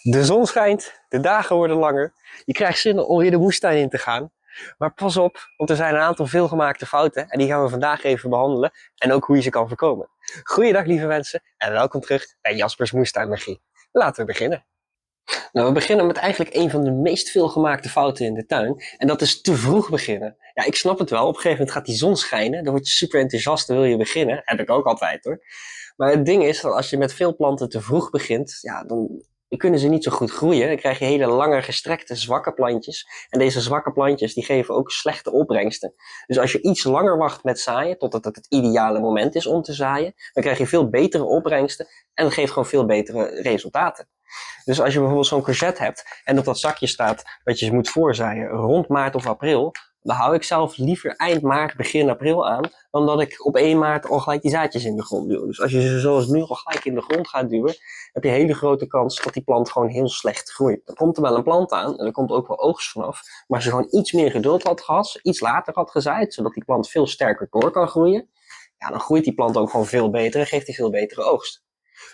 De zon schijnt, de dagen worden langer. Je krijgt zin om weer de woestijn in te gaan. Maar pas op, want er zijn een aantal veelgemaakte fouten en die gaan we vandaag even behandelen en ook hoe je ze kan voorkomen. Goeiedag lieve mensen en welkom terug bij Jaspers Moestuinmagie. Laten we beginnen. Nou, we beginnen met eigenlijk een van de meest veelgemaakte fouten in de tuin en dat is te vroeg beginnen. Ja, ik snap het wel, op een gegeven moment gaat die zon schijnen, dan word je super enthousiast, dan wil je beginnen. Heb ik ook altijd hoor. Maar het ding is dat als je met veel planten te vroeg begint, ja, dan kunnen ze niet zo goed groeien. Dan krijg je hele lange, gestrekte, zwakke plantjes. En deze zwakke plantjes die geven ook slechte opbrengsten. Dus als je iets langer wacht met zaaien, totdat het ideale moment is om te zaaien, dan krijg je veel betere opbrengsten en dat geeft gewoon veel betere resultaten. Dus als je bijvoorbeeld zo'n courgette hebt en op dat zakje staat dat je ze moet voorzaaien rond maart of april, dan hou ik zelf liever eind maart, begin april aan, dan dat ik op 1 maart al gelijk die zaadjes in de grond duw. Dus als je ze zoals nu al gelijk in de grond gaat duwen, heb je een hele grote kans dat die plant gewoon heel slecht groeit. Dan komt er wel een plant aan en er komt ook wel oogst vanaf, maar als je gewoon iets meer geduld had gehad, iets later had gezaaid, zodat die plant veel sterker door kan groeien, ja, dan groeit die plant ook gewoon veel beter en geeft die veel betere oogst.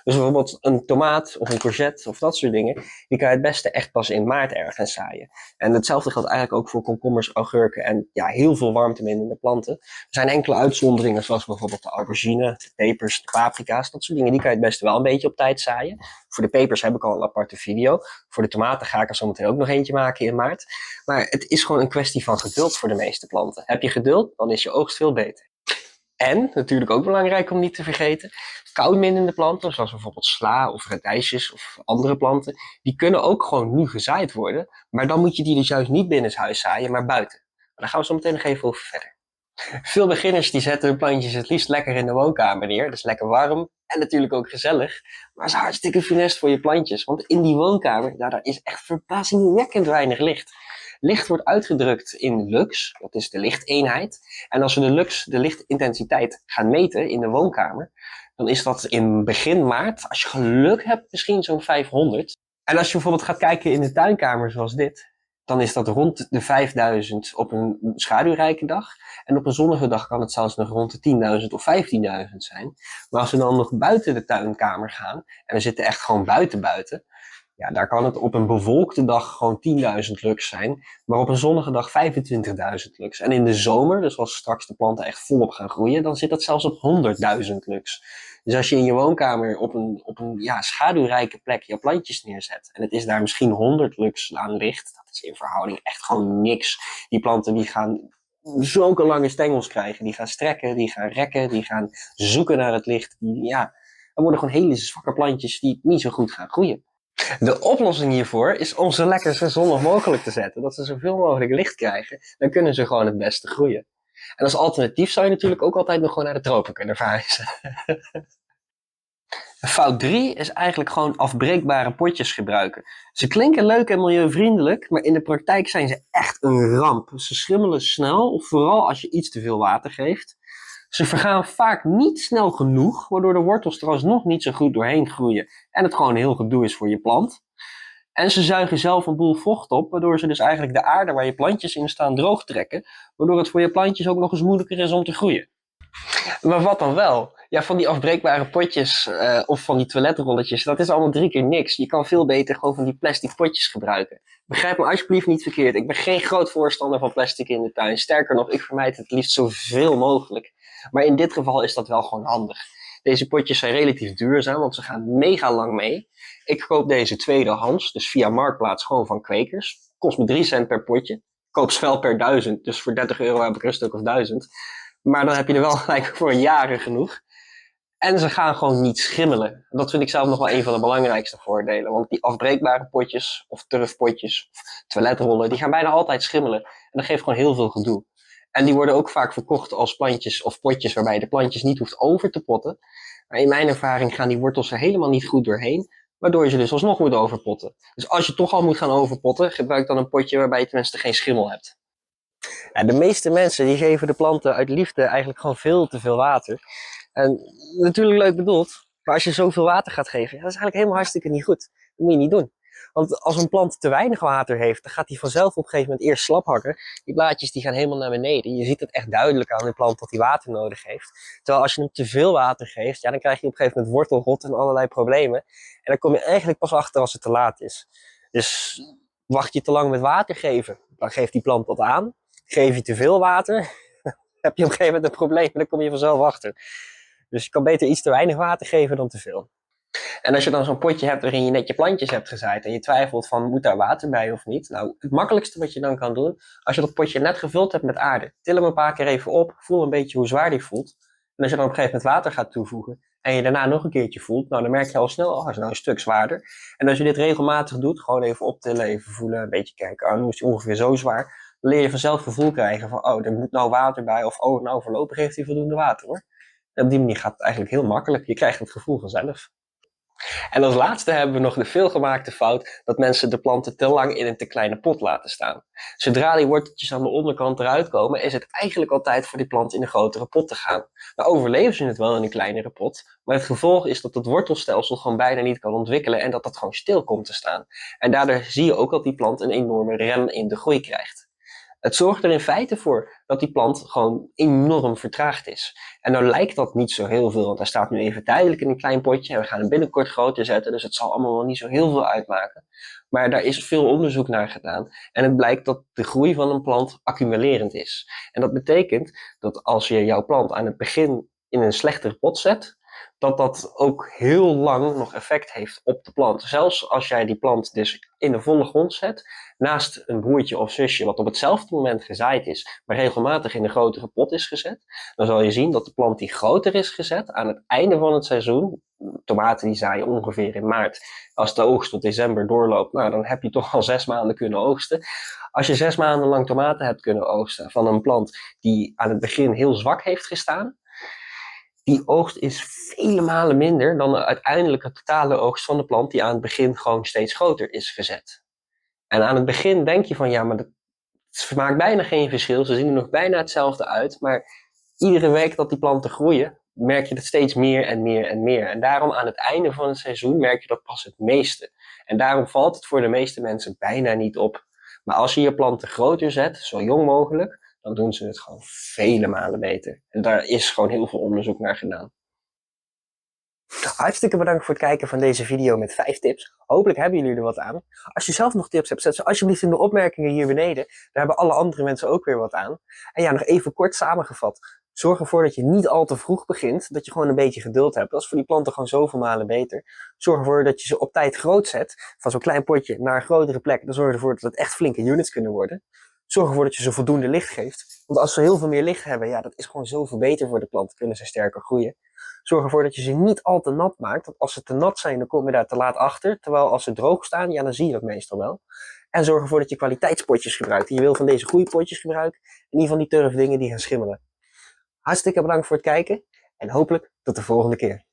Dus bijvoorbeeld een tomaat of een courgette of dat soort dingen, die kan je het beste echt pas in maart ergens zaaien. En hetzelfde geldt eigenlijk ook voor komkommers, augurken en ja, heel veel warmteminnende planten. Er zijn enkele uitzonderingen, zoals bijvoorbeeld de aubergine, de pepers, de paprika's, dat soort dingen, die kan je het beste wel een beetje op tijd zaaien. Voor de pepers heb ik al een aparte video. Voor de tomaten ga ik er zo meteen ook nog eentje maken in maart. Maar het is gewoon een kwestie van geduld voor de meeste planten. Heb je geduld, dan is je oogst veel beter. En, natuurlijk ook belangrijk om niet te vergeten, koudminnende planten, zoals bijvoorbeeld sla of radijsjes of andere planten, die kunnen ook gewoon nu gezaaid worden. Maar dan moet je die dus juist niet binnenshuis zaaien, maar buiten. Maar daar gaan we zo meteen nog even over verder. Veel beginners die zetten hun plantjes het liefst lekker in de woonkamer neer. Dus lekker warm en natuurlijk ook gezellig. Maar het is hartstikke funest voor je plantjes. Want in die woonkamer, nou, daar is echt verbazingwekkend weinig licht. Licht wordt uitgedrukt in lux, dat is de lichteenheid. En als we de lichtintensiteit gaan meten in de woonkamer, dan is dat in begin maart, als je geluk hebt, misschien zo'n 500. En als je bijvoorbeeld gaat kijken in de tuinkamer zoals dit, dan is dat rond de 5000 op een schaduwrijke dag. En op een zonnige dag kan het zelfs nog rond de 10.000 of 15.000 zijn. Maar als we dan nog buiten de tuinkamer gaan, en we zitten echt gewoon buiten, ja, daar kan het op een bewolkte dag gewoon 10.000 lux zijn, maar op een zonnige dag 25.000 lux. En in de zomer, dus als straks de planten echt volop gaan groeien, dan zit dat zelfs op 100.000 lux. Dus als je in je woonkamer op een ja, schaduwrijke plek je plantjes neerzet, en het is daar misschien 100 lux aan licht, dat is in verhouding echt gewoon niks. Die planten die gaan zulke lange stengels krijgen, die gaan strekken, die gaan rekken, die gaan zoeken naar het licht. Ja, er worden gewoon hele zwakke plantjes die niet zo goed gaan groeien. De oplossing hiervoor is om ze lekker zo zonnig mogelijk te zetten. Dat ze zoveel mogelijk licht krijgen. Dan kunnen ze gewoon het beste groeien. En als alternatief zou je natuurlijk ook altijd nog gewoon naar de tropen kunnen verhuizen. Fout 3 is eigenlijk gewoon afbreekbare potjes gebruiken. Ze klinken leuk en milieuvriendelijk, maar in de praktijk zijn ze echt een ramp. Ze schimmelen snel, vooral als je iets te veel water geeft. Ze vergaan vaak niet snel genoeg, waardoor de wortels er alsnog niet zo goed doorheen groeien en het gewoon heel gedoe is voor je plant. En ze zuigen zelf een boel vocht op, waardoor ze dus eigenlijk de aarde waar je plantjes in staan droog trekken, waardoor het voor je plantjes ook nog eens moeilijker is om te groeien. Maar wat dan wel? Ja, van die afbreekbare potjes of van die toiletrolletjes, dat is allemaal 3 keer niks. Je kan veel beter gewoon van die plastic potjes gebruiken. Begrijp me alsjeblieft niet verkeerd. Ik ben geen groot voorstander van plastic in de tuin. Sterker nog, ik vermijd het liefst zoveel mogelijk. Maar in dit geval is dat wel gewoon handig. Deze potjes zijn relatief duurzaam, want ze gaan mega lang mee. Ik koop deze tweedehands, dus via Marktplaats gewoon van kwekers. Kost me 3 cent per potje. Ik koop spel per 1000, dus voor 30 euro heb ik er een stuk of 1000. Maar dan heb je er wel gelijk voor jaren genoeg. En ze gaan gewoon niet schimmelen. Dat vind ik zelf nog wel een van de belangrijkste voordelen. Want die afbreekbare potjes, of turfpotjes, of toiletrollen, die gaan bijna altijd schimmelen. En dat geeft gewoon heel veel gedoe. En die worden ook vaak verkocht als plantjes of potjes waarbij je de plantjes niet hoeft over te potten. Maar in mijn ervaring gaan die wortels er helemaal niet goed doorheen, waardoor je ze dus alsnog moet overpotten. Dus als je toch al moet gaan overpotten, gebruik dan een potje waarbij je tenminste geen schimmel hebt. Ja, de meeste mensen die geven de planten uit liefde eigenlijk gewoon veel te veel water. En natuurlijk leuk bedoeld, maar als je zoveel water gaat geven, dat is eigenlijk helemaal hartstikke niet goed. Dat moet je niet doen. Want als een plant te weinig water heeft, dan gaat hij vanzelf op een gegeven moment eerst slap hakken. Die blaadjes die gaan helemaal naar beneden. Je ziet het echt duidelijk aan de plant dat hij water nodig heeft. Terwijl als je hem te veel water geeft, ja, dan krijg je op een gegeven moment wortelrot en allerlei problemen. En dan kom je eigenlijk pas achter als het te laat is. Dus wacht je te lang met water geven, dan geeft die plant dat aan. Geef je te veel water, heb je op een gegeven moment een probleem en dan kom je vanzelf achter. Dus je kan beter iets te weinig water geven dan te veel. En als je dan zo'n potje hebt waarin je net je plantjes hebt gezaaid en je twijfelt van moet daar water bij of niet. Nou, het makkelijkste wat je dan kan doen, als je dat potje net gevuld hebt met aarde, til hem een paar keer even op, voel een beetje hoe zwaar die voelt. En als je dan op een gegeven moment water gaat toevoegen en je daarna nog een keertje voelt, nou dan merk je al snel, oh, hij is nou een stuk zwaarder. En als je dit regelmatig doet, gewoon even optillen, even voelen, een beetje kijken, oh, nu is hij ongeveer zo zwaar. Dan leer je vanzelf gevoel krijgen van, oh, er moet nou water bij, of oh, nou voorlopig heeft hij voldoende water hoor. En op die manier gaat het eigenlijk heel makkelijk. Je krijgt het gevoel vanzelf. En als laatste hebben we nog de veelgemaakte fout dat mensen de planten te lang in een te kleine pot laten staan. Zodra die worteltjes aan de onderkant eruit komen, is het eigenlijk al tijd voor die plant in een grotere pot te gaan. Dan overleven ze het wel in een kleinere pot, maar het gevolg is dat het wortelstelsel gewoon bijna niet kan ontwikkelen en dat dat gewoon stil komt te staan. En daardoor zie je ook dat die plant een enorme rem in de groei krijgt. Het zorgt er in feite voor dat die plant gewoon enorm vertraagd is. En nou lijkt dat niet zo heel veel, want hij staat nu even tijdelijk in een klein potje en we gaan hem binnenkort groter zetten, dus het zal allemaal wel niet zo heel veel uitmaken. Maar daar is veel onderzoek naar gedaan en het blijkt dat de groei van een plant accumulerend is. En dat betekent dat als je jouw plant aan het begin in een slechtere pot zet, dat dat ook heel lang nog effect heeft op de plant. Zelfs als jij die plant dus in de volle grond zet, naast een broertje of zusje wat op hetzelfde moment gezaaid is, maar regelmatig in een grotere pot is gezet, dan zal je zien dat de plant die groter is gezet aan het einde van het seizoen, tomaten die zaaien ongeveer in maart, als de oogst tot december doorloopt, nou dan heb je toch al 6 maanden kunnen oogsten. Als je 6 maanden lang tomaten hebt kunnen oogsten van een plant die aan het begin heel zwak heeft gestaan, die oogst is vele malen minder dan de uiteindelijke totale oogst van de plant die aan het begin gewoon steeds groter is gezet. En aan het begin denk je van ja, maar het maakt bijna geen verschil. Ze zien er nog bijna hetzelfde uit. Maar iedere week dat die planten groeien, merk je dat steeds meer en meer en meer. En daarom aan het einde van het seizoen merk je dat pas het meeste. En daarom valt het voor de meeste mensen bijna niet op. Maar als je je planten groter zet, zo jong mogelijk, dan doen ze het gewoon vele malen beter. En daar is gewoon heel veel onderzoek naar gedaan. Hartstikke bedankt voor het kijken van deze video met 5 tips. Hopelijk hebben jullie er wat aan. Als je zelf nog tips hebt, zet ze alsjeblieft in de opmerkingen hier beneden. Daar hebben alle andere mensen ook weer wat aan. En ja, nog even kort samengevat. Zorg ervoor dat je niet al te vroeg begint. Dat je gewoon een beetje geduld hebt. Dat is voor die planten gewoon zoveel malen beter. Zorg ervoor dat je ze op tijd groot zet. Van zo'n klein potje naar een grotere plek. Dan zorg je ervoor dat het echt flinke units kunnen worden. Zorg ervoor dat je ze voldoende licht geeft. Want als ze heel veel meer licht hebben, ja, dat is gewoon zoveel beter voor de planten. Kunnen ze sterker groeien. Zorg ervoor dat je ze niet al te nat maakt. Want als ze te nat zijn, dan kom je daar te laat achter. Terwijl als ze droog staan, ja, dan zie je dat meestal wel. En zorg ervoor dat je kwaliteitspotjes gebruikt. Je wil van deze groeipotjes gebruiken. En niet van die turfdingen die gaan schimmelen. Hartstikke bedankt voor het kijken. En hopelijk tot de volgende keer.